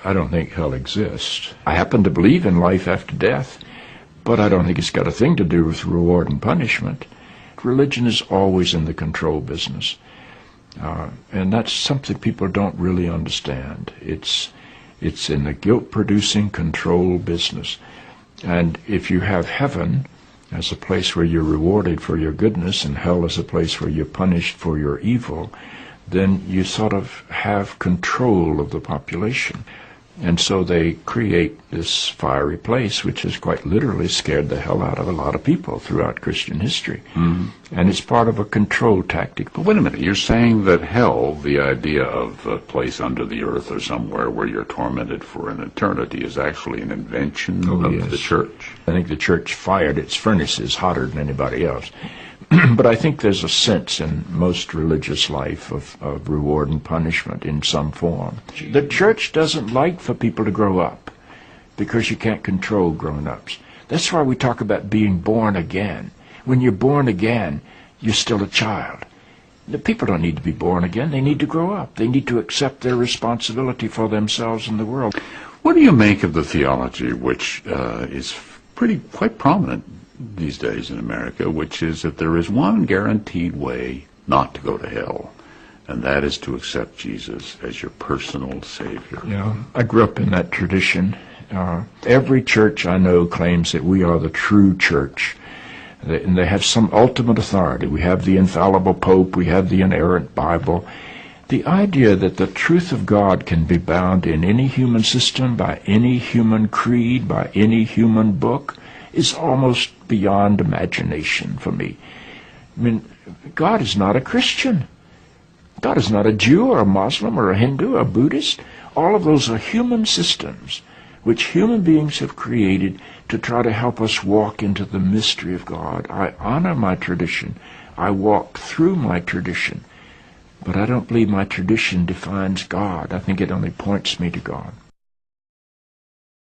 I don't think hell exists. I happen to believe in life after death, but I don't think it's got a thing to do with reward and punishment. Religion is always in the control business. And that's something people don't really understand. It's in the guilt-producing control business. And if you have heaven as a place where you're rewarded for your goodness and hell as a place where you're punished for your evil, then you sort of have control of the population. And so they create this fiery place, which has quite literally scared the hell out of a lot of people throughout Christian history. Mm-hmm. And it's part of a control tactic. But wait a minute, you're saying that hell, the idea of a place under the earth or somewhere where you're tormented for an eternity, is actually an invention of the church? I think the church fired its furnaces hotter than anybody else. But I think there's a sense in most religious life of reward and punishment in some form. The church doesn't like for people to grow up because you can't control grown-ups. That's why we talk about being born again. When you're born again, you're still a child. The people don't need to be born again. They need to grow up. They need to accept their responsibility for themselves and the world. What do you make of the theology, which is quite prominent these days in America, which is that there is one guaranteed way not to go to hell, and that is to accept Jesus as your personal Savior? Yeah, I grew up in that tradition. Every church I know claims that we are the true church, and they have some ultimate authority. We have the infallible Pope, we have the inerrant Bible. The idea that the truth of God can be bound in any human system, by any human creed, by any human book, is almost beyond imagination for me. I mean, God is not a Christian. God is not a Jew or a Muslim or a Hindu or a Buddhist. All of those are human systems which human beings have created to try to help us walk into the mystery of God. I honor my tradition. I walk through my tradition. But I don't believe my tradition defines God. I think it only points me to God.